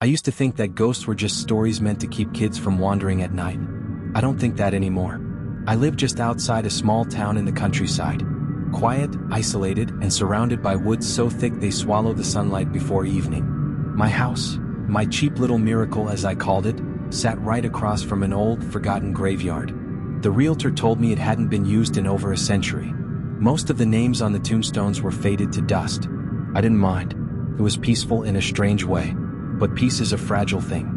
I used to think that ghosts were just stories meant to keep kids from wandering at night. I don't think that anymore. I live just outside a small town in the countryside. Quiet, isolated, and surrounded by woods so thick they swallow the sunlight before evening. My house, my cheap little miracle as I called it, sat right across from an old, forgotten graveyard. The realtor told me it hadn't been used in over a century. Most of the names on the tombstones were faded to dust. I didn't mind. It was peaceful in a strange way. But peace is a fragile thing.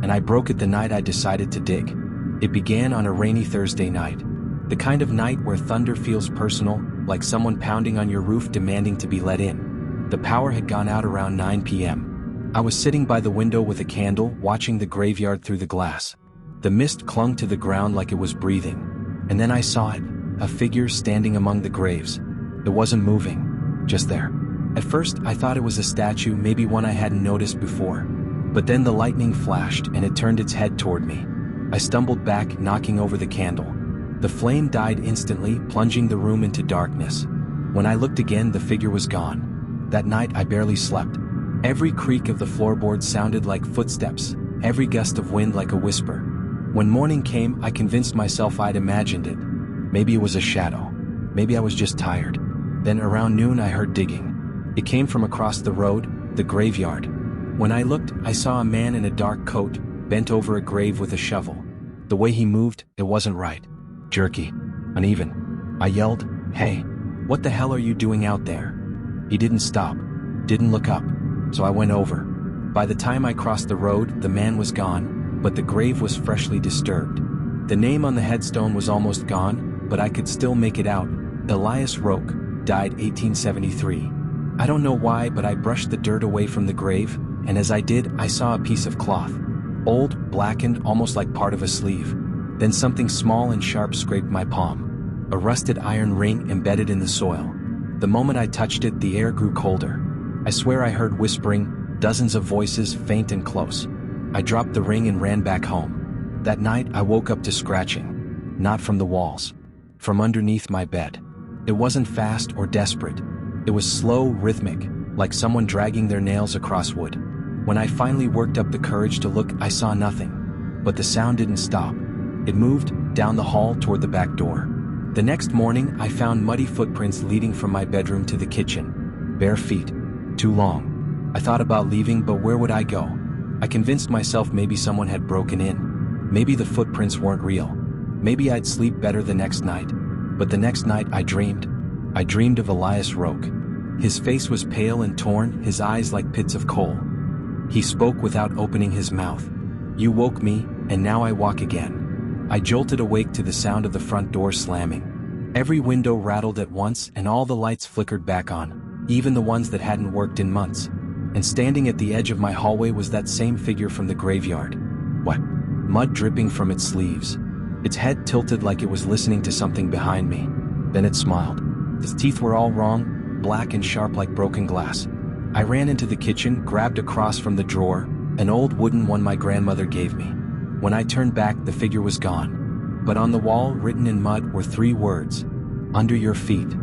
And I broke it the night I decided to dig. It began on a rainy Thursday night. The kind of night where thunder feels personal, like someone pounding on your roof demanding to be let in. The power had gone out around 9 p.m. I was sitting by the window with a candle, watching the graveyard through the glass. The mist clung to the ground like it was breathing. And then I saw it, a figure standing among the graves. It wasn't moving, just there. At first, I thought it was a statue, maybe one I hadn't noticed before. But then the lightning flashed and it turned its head toward me. I stumbled back, knocking over the candle. The flame died instantly, plunging the room into darkness. When I looked again, the figure was gone. That night, I barely slept. Every creak of the floorboards sounded like footsteps, every gust of wind like a whisper. When morning came, I convinced myself I'd imagined it. Maybe it was a shadow. Maybe I was just tired. Then around noon, I heard digging. It came from across the road, the graveyard. When I looked, I saw a man in a dark coat, bent over a grave with a shovel. The way he moved, it wasn't right. Jerky. Uneven. I yelled, "Hey, what the hell are you doing out there?" He didn't stop. Didn't look up. So I went over. By the time I crossed the road, the man was gone, but the grave was freshly disturbed. The name on the headstone was almost gone, but I could still make it out. Elias Roque, died 1873. I don't know why, but I brushed the dirt away from the grave, and as I did, I saw a piece of cloth. Old, blackened, almost like part of a sleeve. Then something small and sharp scraped my palm. A rusted iron ring embedded in the soil. The moment I touched it, the air grew colder. I swear I heard whispering, dozens of voices, faint and close. I dropped the ring and ran back home. That night, I woke up to scratching. Not from the walls. From underneath my bed. It wasn't fast or desperate. It was slow, rhythmic, like someone dragging their nails across wood. When I finally worked up the courage to look, I saw nothing. But the sound didn't stop. It moved down the hall toward the back door. The next morning, I found muddy footprints leading from my bedroom to the kitchen. Bare feet. Too long. I thought about leaving, but where would I go? I convinced myself maybe someone had broken in. Maybe the footprints weren't real. Maybe I'd sleep better the next night. But the next night I dreamed. I dreamed of Elias Roque. His face was pale and torn, his eyes like pits of coal. He spoke without opening his mouth. "You woke me, and now I walk again." I jolted awake to the sound of the front door slamming. Every window rattled at once and all the lights flickered back on, even the ones that hadn't worked in months. And standing at the edge of my hallway was that same figure from the graveyard. What? Mud dripping from its sleeves. Its head tilted like it was listening to something behind me. Then it smiled. Its teeth were all wrong, black and sharp like broken glass. I ran into the kitchen, grabbed a cross from the drawer, an old wooden one my grandmother gave me. When I turned back, the figure was gone. But on the wall, written in mud, were 3 words. "Under your feet."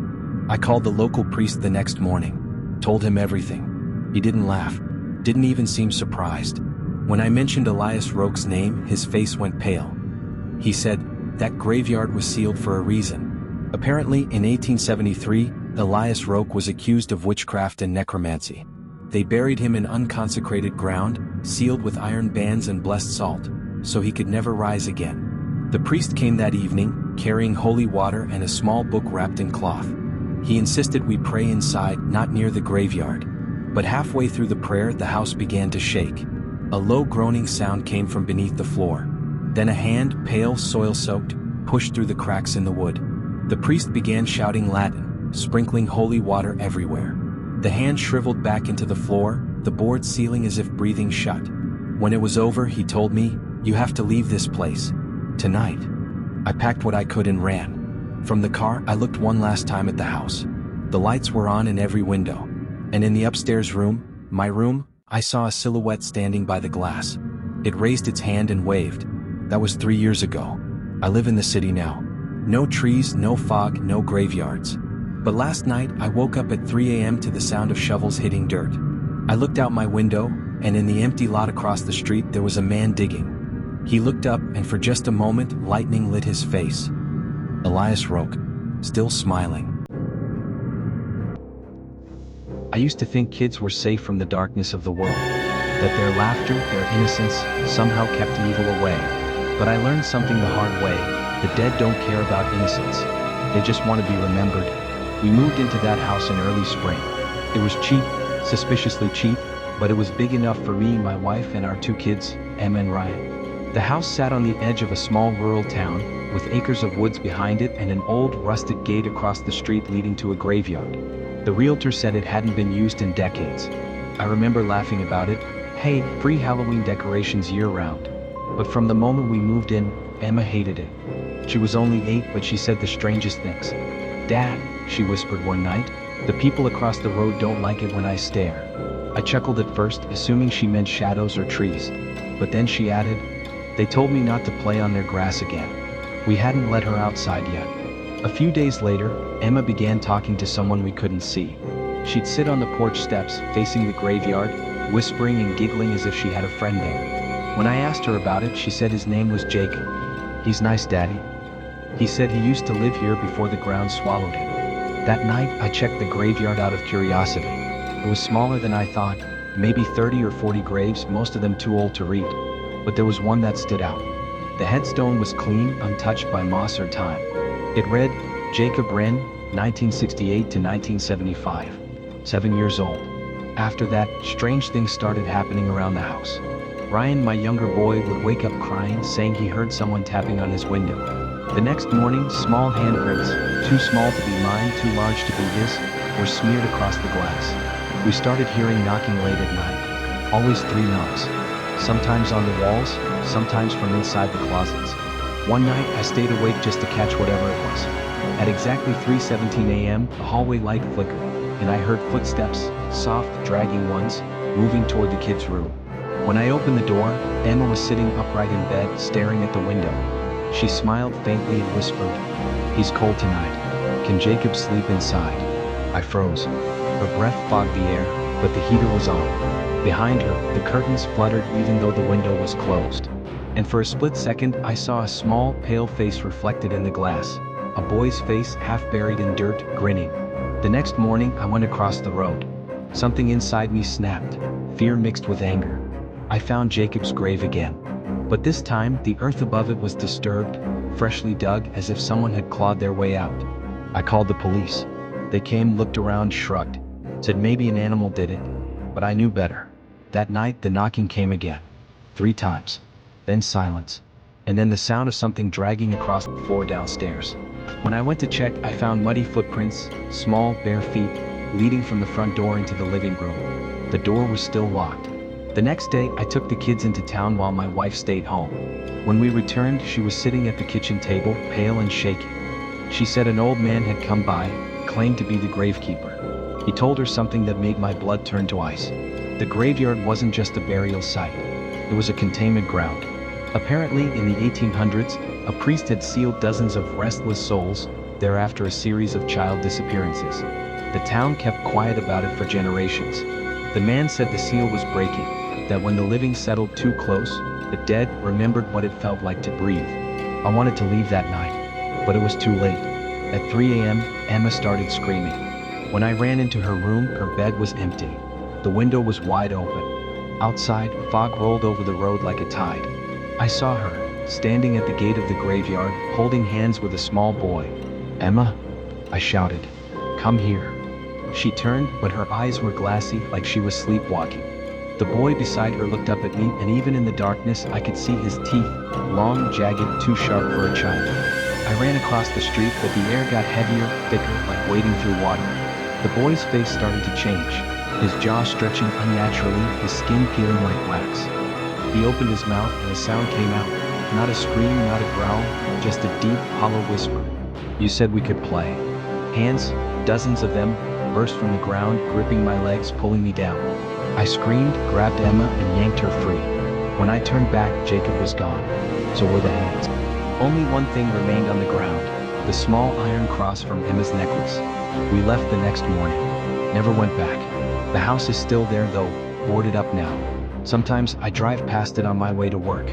I called the local priest the next morning. Told him everything. He didn't laugh. Didn't even seem surprised. When I mentioned Elias Roque's name, his face went pale. He said, "That graveyard was sealed for a reason." Apparently, in 1873, Elias Roque was accused of witchcraft and necromancy. They buried him in unconsecrated ground, sealed with iron bands and blessed salt, so he could never rise again. The priest came that evening, carrying holy water and a small book wrapped in cloth. He insisted we pray inside, not near the graveyard. But halfway through the prayer, the house began to shake. A low groaning sound came from beneath the floor. Then a hand, pale, soil-soaked, pushed through the cracks in the wood. The priest began shouting Latin, sprinkling holy water everywhere. The hand shriveled back into the floor, the board ceiling as if breathing shut. When it was over, he told me, "You have to leave this place. Tonight." I packed what I could and ran. From the car, I looked one last time at the house. The lights were on in every window. And in the upstairs room, my room, I saw a silhouette standing by the glass. It raised its hand and waved. That was 3 years ago. I live in the city now. No trees, no fog, no graveyards. But last night, I woke up at 3 a.m. to the sound of shovels hitting dirt. I looked out my window, and in the empty lot across the street there was a man digging. He looked up, and for just a moment, lightning lit his face. Elias Roque, still smiling. I used to think kids were safe from the darkness of the world, that their laughter, their innocence, somehow kept evil away. But I learned something the hard way: the dead don't care about innocence. They just want to be remembered. We moved into that house in early spring. It was cheap, suspiciously cheap, but it was big enough for me, my wife, and our two kids, Emma and Ryan. The house sat on the edge of a small rural town, with acres of woods behind it and an old rusted gate across the street leading to a graveyard. The realtor said it hadn't been used in decades. I remember laughing about it. Hey, free Halloween decorations year-round. But from the moment we moved in, Emma hated it. She was only 8, but she said the strangest things. "Dad," she whispered one night, "the people across the road don't like it when I stare." I chuckled at first, assuming she meant shadows or trees. But then she added, "They told me not to play on their grass again." We hadn't let her outside yet. A few days later, Emma began talking to someone we couldn't see. She'd sit on the porch steps, facing the graveyard, whispering and giggling as if she had a friend there. When I asked her about it, she said his name was Jacob. "He's nice, Daddy." He said he used to live here before the ground swallowed him. That night, I checked the graveyard out of curiosity. It was smaller than I thought, maybe 30 or 40 graves, most of them too old to read. But there was one that stood out. The headstone was clean, untouched by moss or time. It read, "Jacob Wren, 1968 to 1975. 7 years old." After that, strange things started happening around the house. Ryan, my younger boy, would wake up crying, saying he heard someone tapping on his window. The next morning, small handprints, too small to be mine, too large to be his, were smeared across the glass. We started hearing knocking late at night. Always 3 knocks. Sometimes on the walls, sometimes from inside the closets. One night, I stayed awake just to catch whatever it was. At exactly 3:17 a.m., the hallway light flickered, and I heard footsteps, soft, dragging ones, moving toward the kids' room. When I opened the door, Emma was sitting upright in bed, staring at the window. She smiled faintly and whispered, "He's cold tonight. Can Jacob sleep inside?" I froze. Her breath fogged the air, but the heater was on. Behind her, the curtains fluttered even though the window was closed. And for a split second, I saw a small, pale face reflected in the glass. A boy's face, half buried in dirt, grinning. The next morning, I went across the road. Something inside me snapped, fear mixed with anger. I found Jacob's grave again. But this time, the earth above it was disturbed, freshly dug, as if someone had clawed their way out. I called the police. They came, looked around, shrugged, said maybe an animal did it, but I knew better. That night, the knocking came again. 3 times. Then silence. And then the sound of something dragging across the floor downstairs. When I went to check, I found muddy footprints, small, bare feet, leading from the front door into the living room. The door was still locked. The next day, I took the kids into town while my wife stayed home. When we returned, she was sitting at the kitchen table, pale and shaking. She said an old man had come by, claimed to be the gravekeeper. He told her something that made my blood turn to ice. The graveyard wasn't just a burial site. It was a containment ground. Apparently, in the 1800s, a priest had sealed dozens of restless souls, thereafter a series of child disappearances. The town kept quiet about it for generations. The man said the seal was breaking, that when the living settled too close, the dead remembered what it felt like to breathe. I wanted to leave that night, but it was too late. At 3 a.m., Emma started screaming. When I ran into her room, her bed was empty. The window was wide open. Outside, fog rolled over the road like a tide. I saw her, standing at the gate of the graveyard, holding hands with a small boy. "Emma," I shouted, "come here." She turned, but her eyes were glassy, like she was sleepwalking. The boy beside her looked up at me, and even in the darkness, I could see his teeth, long, jagged, too sharp for a child. I ran across the street, but the air got heavier, thicker, like wading through water. The boy's face started to change, his jaw stretching unnaturally, his skin peeling like wax. He opened his mouth and a sound came out. Not a scream, not a growl, just a deep, hollow whisper. "You said we could play." Hands, dozens of them, burst from the ground, gripping my legs, pulling me down. I screamed, grabbed Emma, and yanked her free. When I turned back, Jacob was gone. So were the hands. Only one thing remained on the ground, the small iron cross from Emma's necklace. We left the next morning. Never went back. The house is still there though, boarded up now. Sometimes I drive past it on my way to work.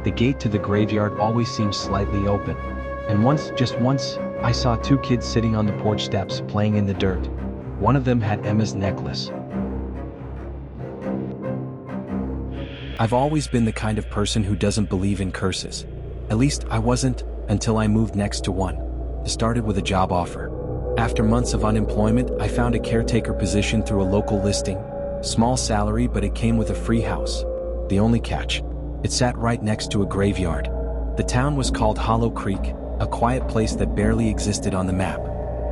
The gate to the graveyard always seems slightly open. And once, just once, I saw two kids sitting on the porch steps playing in the dirt. One of them had Emma's necklace. I've always been the kind of person who doesn't believe in curses. At least I wasn't until I moved next to one. It started with a job offer. After months of unemployment, I found a caretaker position through a local listing. Small salary, but it came with a free house. The only catch: it sat right next to a graveyard. The town was called Hollow Creek, a quiet place that barely existed on the map.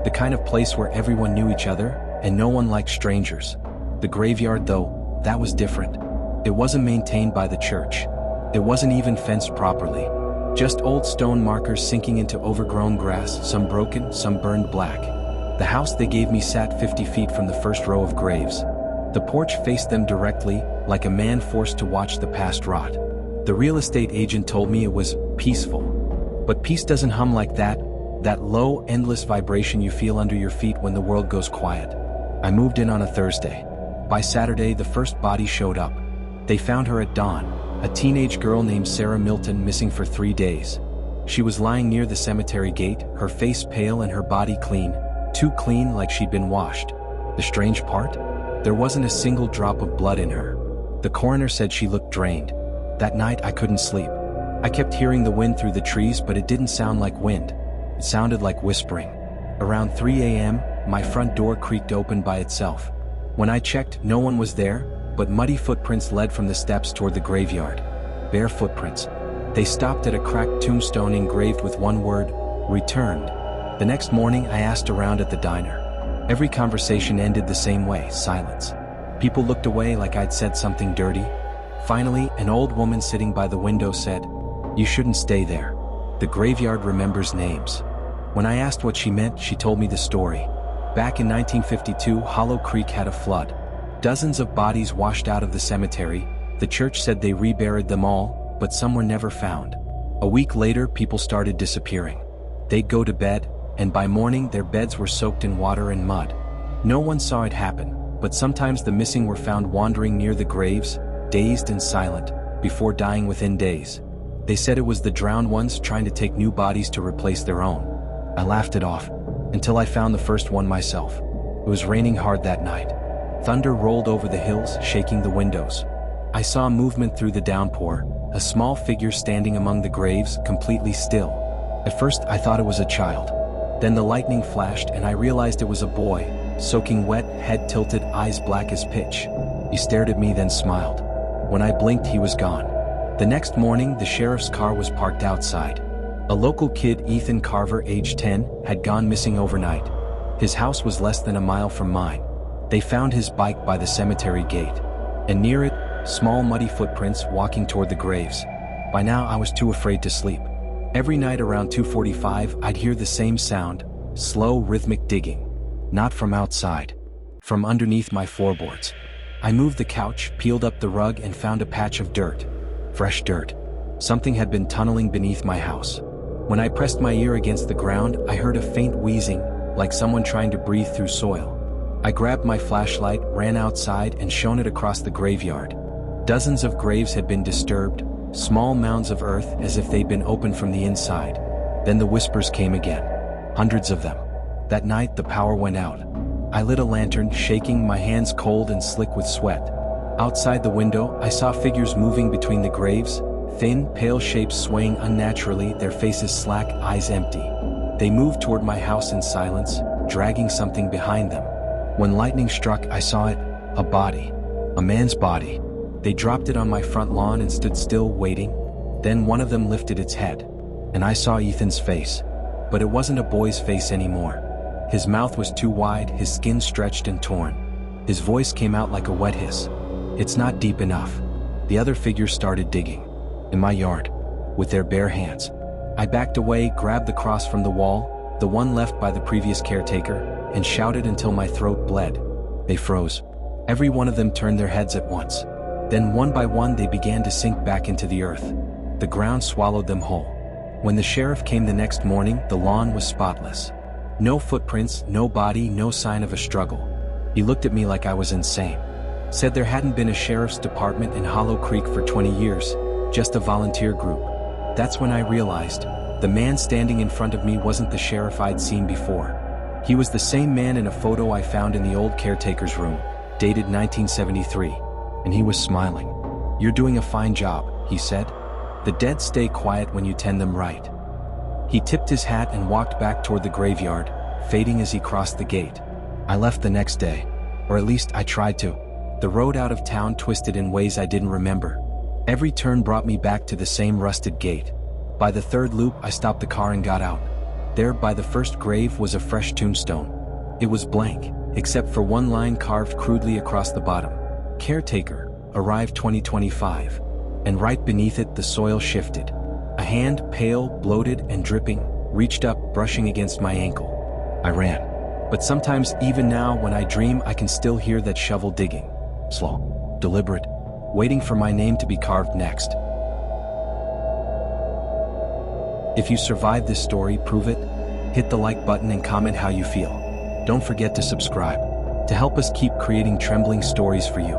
The kind of place where everyone knew each other, and no one liked strangers. The graveyard, though, that was different. It wasn't maintained by the church. It wasn't even fenced properly. Just old stone markers sinking into overgrown grass, some broken, some burned black. The house they gave me sat 50 feet from the first row of graves. The porch faced them directly, like a man forced to watch the past rot. The real estate agent told me it was peaceful. But peace doesn't hum like that low, endless vibration you feel under your feet when the world goes quiet. I moved in on a Thursday. By Saturday, the first body showed up. They found her at dawn, a teenage girl named Sarah Milton, missing for 3 days. She was lying near the cemetery gate, her face pale and her body clean, too clean like she'd been washed. The strange part? There wasn't a single drop of blood in her. The coroner said she looked drained. That night I couldn't sleep. I kept hearing the wind through the trees, but it didn't sound like wind. It sounded like whispering. Around 3 a.m., my front door creaked open by itself. When I checked, no one was there, but muddy footprints led from the steps toward the graveyard. Bare footprints. They stopped at a cracked tombstone engraved with one word: returned. The next morning I asked around at the diner. Every conversation ended the same way: silence. People looked away like I'd said something dirty. Finally, an old woman sitting by the window said, "You shouldn't stay there. The graveyard remembers names." When I asked what she meant, she told me the story. Back in 1952, Hollow Creek had a flood. Dozens of bodies washed out of the cemetery. The church said they reburied them all, but some were never found. A week later, people started disappearing. They'd go to bed, and by morning their beds were soaked in water and mud. No one saw it happen, but sometimes the missing were found wandering near the graves, dazed and silent, before dying within days. They said it was the drowned ones trying to take new bodies to replace their own. I laughed it off, until I found the first one myself. It was raining hard that night. Thunder rolled over the hills, shaking the windows. I saw movement through the downpour, a small figure standing among the graves, completely still. At first I thought it was a child. Then the lightning flashed and I realized it was a boy, soaking wet, head tilted, eyes black as pitch. He stared at me, then smiled. When I blinked, he was gone. The next morning, the sheriff's car was parked outside. A local kid, Ethan Carver, age 10, had gone missing overnight. His house was less than a mile from mine. They found his bike by the cemetery gate, and near it, small muddy footprints walking toward the graves. By now I was too afraid to sleep. Every night around 2:45 I'd hear the same sound, slow rhythmic digging. Not from outside. From underneath my floorboards. I moved the couch, peeled up the rug and found a patch of dirt. Fresh dirt. Something had been tunneling beneath my house. When I pressed my ear against the ground, I heard a faint wheezing, like someone trying to breathe through soil. I grabbed my flashlight, ran outside and shone it across the graveyard. Dozens of graves had been disturbed, small mounds of earth as if they'd been opened from the inside. Then the whispers came again. Hundreds of them. That night the power went out. I lit a lantern, shaking, my hands cold and slick with sweat. Outside the window, I saw figures moving between the graves, thin, pale shapes swaying unnaturally, their faces slack, eyes empty. They moved toward my house in silence, dragging something behind them. When lightning struck, I saw it, a body. A man's body. They dropped it on my front lawn and stood still, waiting. Then one of them lifted its head. And I saw Ethan's face. But it wasn't a boy's face anymore. His mouth was too wide, his skin stretched and torn. His voice came out like a wet hiss. "It's not deep enough." The other figures started digging. In my yard. With their bare hands. I backed away, grabbed the cross from the wall, the one left by the previous caretaker, and shouted until my throat bled. They froze. Every one of them turned their heads at once. Then one by one they began to sink back into the earth. The ground swallowed them whole. When the sheriff came the next morning, the lawn was spotless. No footprints, no body, no sign of a struggle. He looked at me like I was insane. Said there hadn't been a sheriff's department in Hollow Creek for 20 years, just a volunteer group. That's when I realized, the man standing in front of me wasn't the sheriff I'd seen before. He was the same man in a photo I found in the old caretaker's room, dated 1973. And he was smiling. "You're doing a fine job," he said. "The dead stay quiet when you tend them right." He tipped his hat and walked back toward the graveyard, fading as he crossed the gate. I left the next day. Or at least I tried to. The road out of town twisted in ways I didn't remember. Every turn brought me back to the same rusted gate. By the third loop, I stopped the car and got out. There, by the first grave, was a fresh tombstone. It was blank, except for one line carved crudely across the bottom. "Caretaker, arrived 2025. And right beneath it, the soil shifted. A hand, pale, bloated, and dripping, reached up, brushing against my ankle. I ran. But sometimes, even now, when I dream, I can still hear that shovel digging. Slow, deliberate, waiting for my name to be carved next. If you survived this story, prove it. Hit the like button and comment how you feel. Don't forget to subscribe to help us keep creating trembling stories for you.